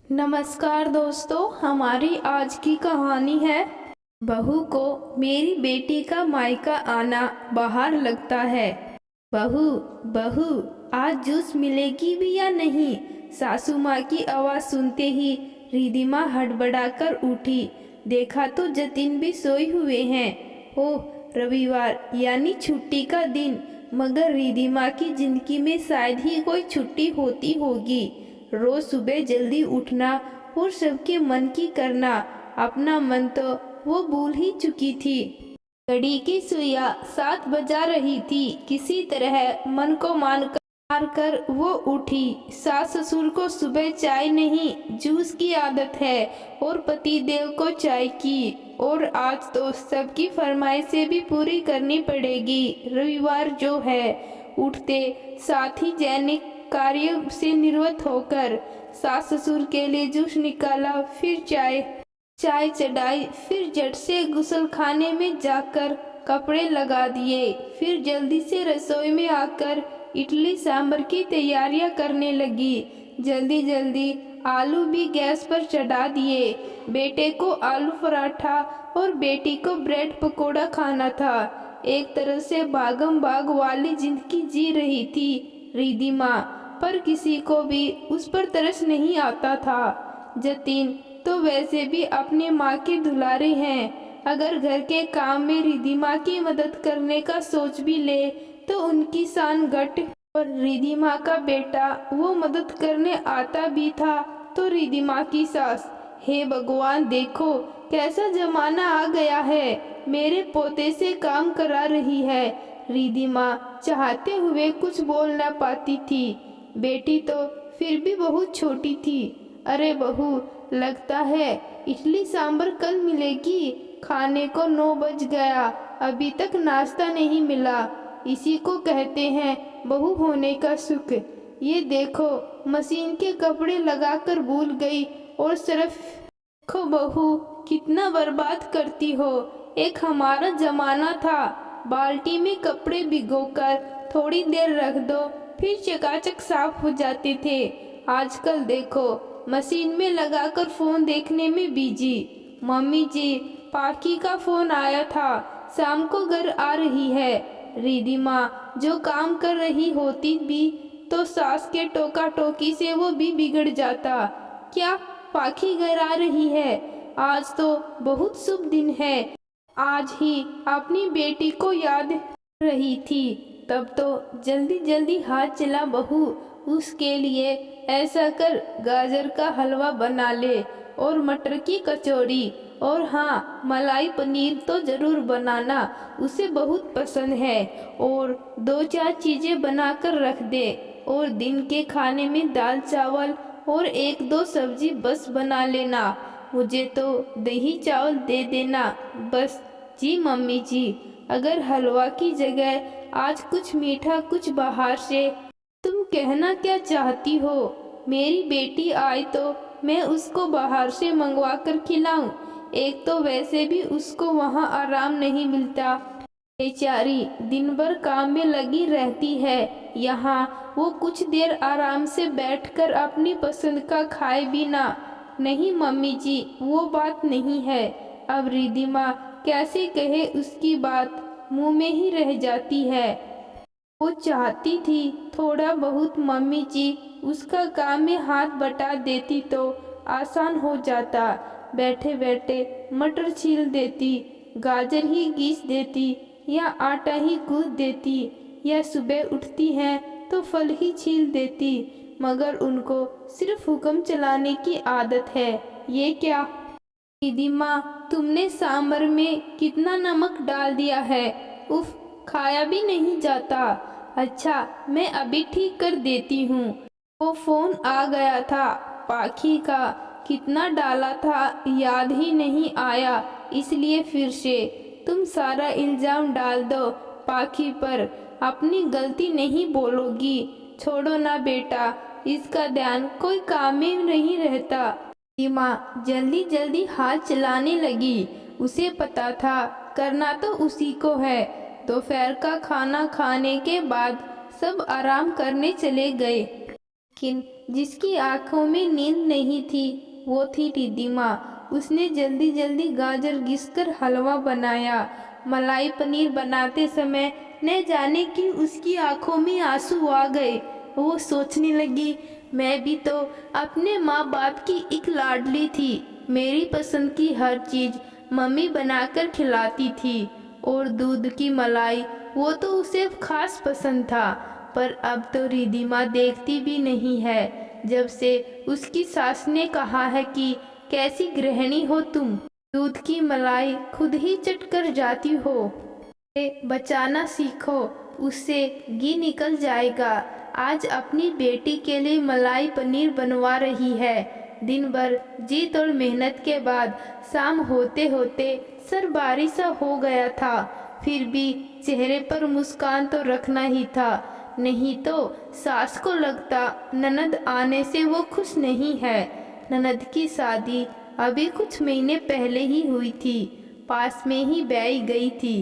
नमस्कार दोस्तों, हमारी आज की कहानी है बहू को मेरी बेटी का मायका आना बाहर लगता है। बहू बहू, आज जूस मिलेगी भी या नहीं? सासू माँ की आवाज़ सुनते ही रिधिमा हड़बड़ाकर उठी। देखा तो जतिन भी सोए हुए हैं। ओह, रविवार यानी छुट्टी का दिन। मगर रिधिमा की जिंदगी में शायद ही कोई छुट्टी होती होगी। रोज सुबह जल्दी उठना और सबके मन की करना, अपना मन तो वो भूल ही चुकी थी। घड़ी की सुइयां 7 बजा रही थी। किसी तरह मन को मार कर वो उठी। सास ससुर को सुबह चाय नहीं जूस की आदत है और पति देव को चाय की। और आज तो सबकी फरमाइशें भी पूरी करनी पड़ेगी। रविवार जो है, उठते साथ ही दैनिक कार्य से निवृत्त होकर सास ससुर के लिए जूस निकाला, फिर चाय चढ़ाई, फिर झट से गुसल खाने में जाकर कपड़े लगा दिए, फिर जल्दी से रसोई में आकर इडली सांभर की तैयारियां करने लगी। जल्दी जल्दी आलू भी गैस पर चढ़ा दिए। बेटे को आलू पराठा और बेटी को ब्रेड पकोड़ा खाना था। एक तरह से भागम भाग वाली जिंदगी जी रही थी रिधिमा, पर किसी को भी उस पर तरस नहीं आता था। जतिन तो वैसे भी अपनी माँ के दुलारे हैं। अगर घर के काम में रिधिमा की मदद करने का सोच भी ले तो उनकी शान घट। और रिधिमा का बेटा वो मदद करने आता भी था तो रिधिमा की सास, हे भगवान, देखो कैसा जमाना आ गया है, मेरे पोते से काम करा रही है। रिधिमा चाहते हुए कुछ बोल न पाती थी। बेटी तो फिर भी बहुत छोटी थी। अरे बहू, लगता है इडली सांभर कल मिलेगी। खाने को 9 बज गया, अभी तक नाश्ता नहीं मिला। इसी को कहते हैं बहू होने का सुख। ये देखो, मशीन के कपड़े लगाकर भूल गई और सिर्फ देखो बहू, कितना बर्बाद करती हो। एक हमारा जमाना था, बाल्टी में कपड़े भिगोकर थोड़ी देर रख दो, फिर चकाचक साफ हो जाते थे। आजकल देखो, मशीन में लगाकर फोन देखने में बिजी। मम्मी जी, पाकी का फोन आया था, शाम को घर आ रही है। रिधिमा जो काम कर रही होती भी तो सास के टोका टोकी से वो भी बिगड़ जाता। क्या पाकी घर आ रही है? आज तो बहुत शुभ दिन है। आज ही अपनी बेटी को याद रही थी, तब तो जल्दी जल्दी हाथ चला बहू, उसके लिए ऐसा कर, गाजर का हलवा बना ले और मटर की कचौड़ी, और हाँ, मलाई पनीर तो जरूर बनाना, उसे बहुत पसंद है। और 2-4 चीजें बनाकर रख दे। और दिन के खाने में दाल चावल और 1-2 सब्जी बस बना लेना। मुझे तो दही चावल दे देना बस। जी मम्मी जी, अगर हलवा की जगह आज कुछ मीठा, कुछ बाहर से। तुम कहना क्या चाहती हो? मेरी बेटी आए तो मैं उसको बाहर से मंगवा कर खिलाऊं? एक तो वैसे भी उसको वहाँ आराम नहीं मिलता। बेचारी दिन भर काम में लगी रहती है। यहाँ वो कुछ देर आराम से बैठकर अपनी पसंद का खाए भी ना। नहीं मम्मी जी, वो बात नहीं है। अब रिधिमा कैसे कहे, उसकी बात मुंह में ही रह जाती है। वो चाहती थी थोड़ा बहुत मम्मी जी उसका काम में हाथ बटा देती तो आसान हो जाता। बैठे बैठे मटर छील देती, गाजर ही घिस देती, या आटा ही गूंथ देती, या सुबह उठती हैं तो फल ही छील देती। मगर उनको सिर्फ हुक्म चलाने की आदत है। ये क्या? दीदी माँ, तुमने सांभर में कितना नमक डाल दिया है। उफ, खाया भी नहीं जाता। अच्छा, मैं अभी ठीक कर देती हूँ। वो फोन आ गया था पाखी का, कितना डाला था याद ही नहीं आया, इसलिए फिर से। तुम सारा इल्जाम डाल दो पाखी पर, अपनी गलती नहीं बोलोगी। छोड़ो ना बेटा, इसका ध्यान कोई काम में नहीं रहता। माँ जल्दी जल्दी हाथ चलाने लगी। उसे पता था करना तो उसी को है। दोपहर का खाना खाने के बाद सब आराम करने चले गए। लेकिन जिसकी आंखों में नींद नहीं थी वो थी रिद्धि माँ। उसने जल्दी जल्दी गाजर घिसकर हलवा बनाया। मलाई पनीर बनाते समय न जाने कि उसकी आंखों में आंसू आ गए। वो सोचने लगी, मैं भी तो अपने माँ बाप की एक लाडली थी। मेरी पसंद की हर चीज़ मम्मी बनाकर खिलाती थी और दूध की मलाई वो तो उसे खास पसंद था। पर अब तो रिद्धि माँ देखती भी नहीं है। जब से उसकी सास ने कहा है कि कैसी गृहिणी हो तुम, दूध की मलाई खुद ही चट कर जाती हो। बचाना सीखो, उससे घी निकल जाएगा। आज अपनी बेटी के लिए मलाई पनीर बनवा रही है। दिन भर जीत और मेहनत के बाद शाम होते होते सर भारी सा हो गया था। फिर भी चेहरे पर मुस्कान तो रखना ही था, नहीं तो सास को लगता ननद आने से वो खुश नहीं है। ननद की शादी अभी कुछ महीने पहले ही हुई थी। पास में ही ब्याही गई थी।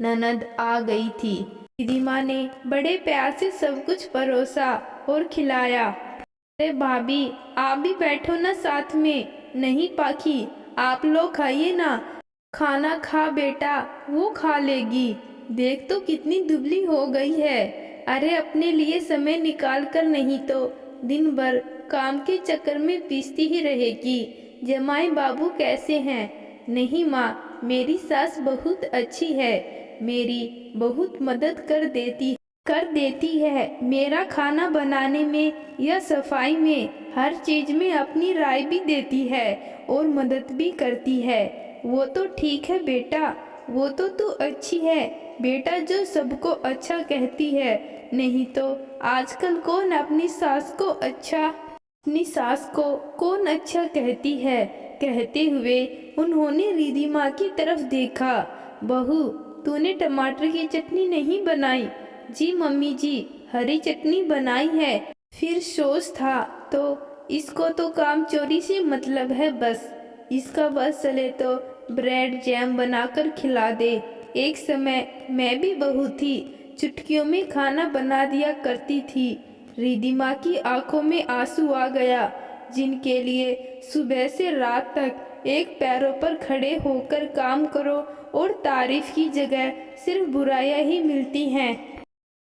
ननद आ गई थी। दीदी माँ ने बड़े प्यार से सब कुछ परोसा और खिलाया। अरे भाभी, आप भी बैठो ना साथ में। नहीं पाखी, आप लोग खाइए ना। खाना खा बेटा, वो खा लेगी। देख तो कितनी दुबली हो गई है। अरे अपने लिए समय निकाल कर, नहीं तो दिन भर काम के चक्कर में पीसती ही रहेगी। जमाई बाबू कैसे हैं? नहीं माँ, मेरी सास बहुत अच्छी है। मेरी बहुत मदद कर देती है। मेरा खाना बनाने में या सफाई में हर चीज में अपनी राय भी देती है और मदद भी करती है। वो तो ठीक है बेटा, वो तो तू अच्छी है बेटा जो सबको अच्छा कहती है। नहीं तो आजकल कौन अपनी सास को कौन अच्छा कहती है। कहते हुए उन्होंने रिद्धि माँ की तरफ देखा। बहू, तूने टमाटर की चटनी नहीं बनाई? जी मम्मी जी, हरी चटनी बनाई है। फिर सोच था तो इसको तो काम चोरी से मतलब है। बस इसका बस चले तो ब्रेड जैम बनाकर खिला दे। एक समय मैं भी बहू थी, चुटकियों में खाना बना दिया करती थी। रिद्धि माँ की आंखों में आंसू आ गया, जिनके लिए सुबह से रात तक एक पैरों पर खड़े होकर काम करो और तारीफ की जगह सिर्फ बुराइयां ही मिलती हैं।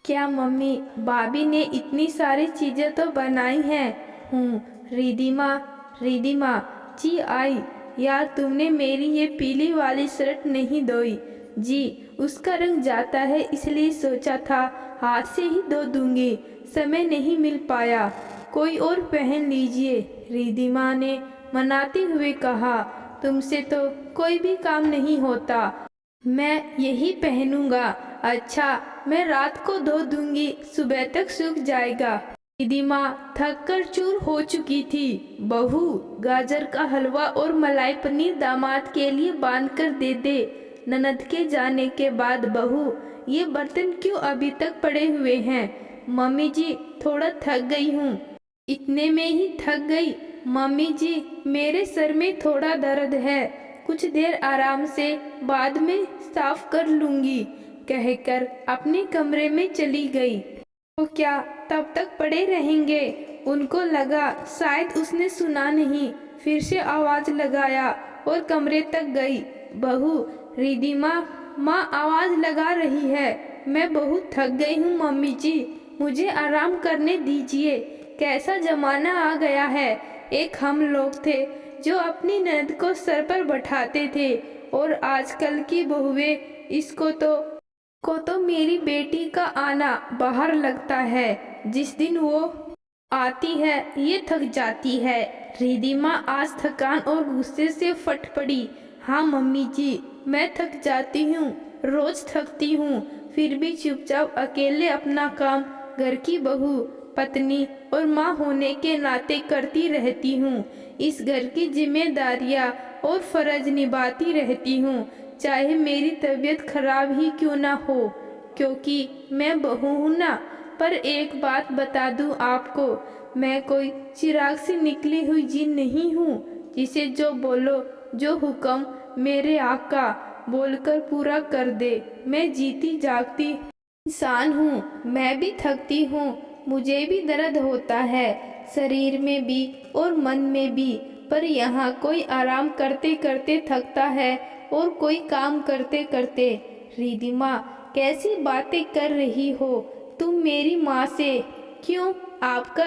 क्या मम्मी, भाभी ने इतनी सारी चीज़ें तो बनाई हैं। रिद्धि माँ जी आई। यार, तुमने मेरी ये पीली वाली शर्ट नहीं धोई? जी, उसका रंग जाता है इसलिए सोचा था हाथ से ही धो दूंगी। समय नहीं मिल पाया, कोई और पहन लीजिए। रिद्धि माँ ने मनाते हुए कहा, तुमसे तो कोई भी काम नहीं होता, मैं यही पहनूंगा। अच्छा, मैं रात को धो दूंगी, सुबह तक सूख जाएगा। दीदी माँ थक कर चूर हो चुकी थी। बहू, गाजर का हलवा और मलाई पनीर दामाद के लिए बांध कर दे दे। ननद के जाने के बाद बहू, ये बर्तन क्यों अभी तक पड़े हुए हैं? मम्मी जी, थोड़ा थक गई हूँ। इतने में ही थक गई? मम्मी जी, मेरे सर में थोड़ा दर्द है, कुछ देर आराम से बाद में साफ कर लूंगी, कहकर अपने कमरे में चली गई। तो क्या तब तक पड़े रहेंगे? उनको लगा शायद उसने सुना नहीं। फिर से आवाज लगाया और कमरे तक गई। बहू, रिद्धि माँ आवाज लगा रही है। मैं बहुत थक गई हूँ मम्मी जी, मुझे आराम करने दीजिए। कैसा जमाना आ गया है। एक हम लोग थे जो अपनी ननद को सर पर बैठाते थे और आजकल की बहुएं इसको तो मेरी बेटी का आना बाहर लगता है। जिस दिन वो आती है ये थक जाती है। रिद्धि माँ आज थकान और गुस्से से फट पड़ी। हाँ मम्मी जी, मैं थक जाती हूँ, रोज थकती हूँ, फिर भी चुपचाप अकेले अपना काम घर की बहू, पत्नी और माँ होने के नाते करती रहती हूँ। इस घर की जिम्मेदारियाँ और फर्ज निभाती रहती हूँ, चाहे मेरी तबीयत खराब ही क्यों ना हो, क्योंकि मैं बहू हूँ ना। पर एक बात बता दूँ आपको, मैं कोई चिराग से निकली हुई जिन नहीं हूँ जिसे जो बोलो, जो हुक्म मेरे आका बोलकर पूरा कर दे। मैं जीती जागती इंसान हूँ, मैं भी थकती हूँ, मुझे भी दर्द होता है, शरीर में भी और मन में भी। पर यहाँ कोई आराम करते करते थकता है और कोई काम करते करते। रिधिमा, कैसी बातें कर रही हो तुम मेरी माँ से? क्यों? आपका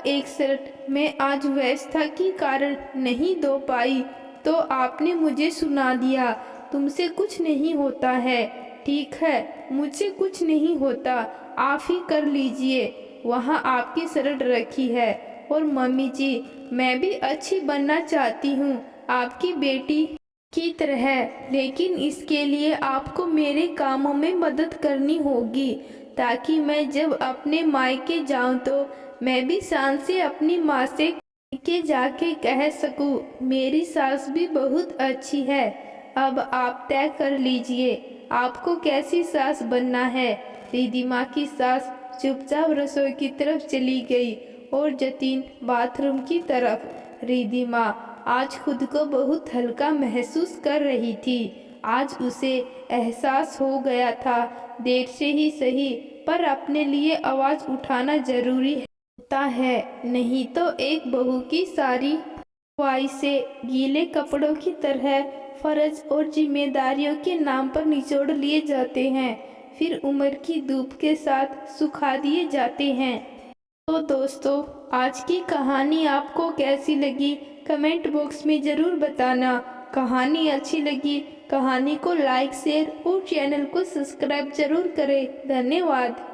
एक शर्ट मैं आज व्यवस्था के कारण नहीं धो पाई तो आपने मुझे सुना दिया। तुमसे कुछ नहीं होता है। ठीक है, मुझसे कुछ नहीं होता, आप ही कर लीजिए। वहाँ आपकी शर्ट रखी है। और मम्मी जी, मैं भी अच्छी बनना चाहती हूँ आपकी बेटी की तरह, लेकिन इसके लिए आपको मेरे कामों में मदद करनी होगी, ताकि मैं जब अपने मायके जाऊं तो मैं भी शान से अपनी माँ से के जाके कह सकूं मेरी सास भी बहुत अच्छी है। अब आप तय कर लीजिए आपको कैसी सास बनना है। रिधिमा की सास चुपचाप रसोई की तरफ चली गई और जतीन बाथरूम की तरफ। रिधिमा आज खुद को बहुत हल्का महसूस कर रही थी। आज उसे एहसास हो गया था, देर से ही सही पर अपने लिए आवाज़ उठाना जरूरी होता है, नहीं तो एक बहू की सारी ख्वाहिशें गीले कपड़ों की तरह फर्ज और जिम्मेदारियों के नाम पर निचोड़ लिए जाते हैं, फिर उम्र की धूप के साथ सुखा दिए जाते हैं। तो दोस्तों, आज की कहानी आपको कैसी लगी कमेंट बॉक्स में ज़रूर बताना। कहानी अच्छी लगी कहानी को लाइक शेयर और चैनल को सब्सक्राइब जरूर करें। धन्यवाद।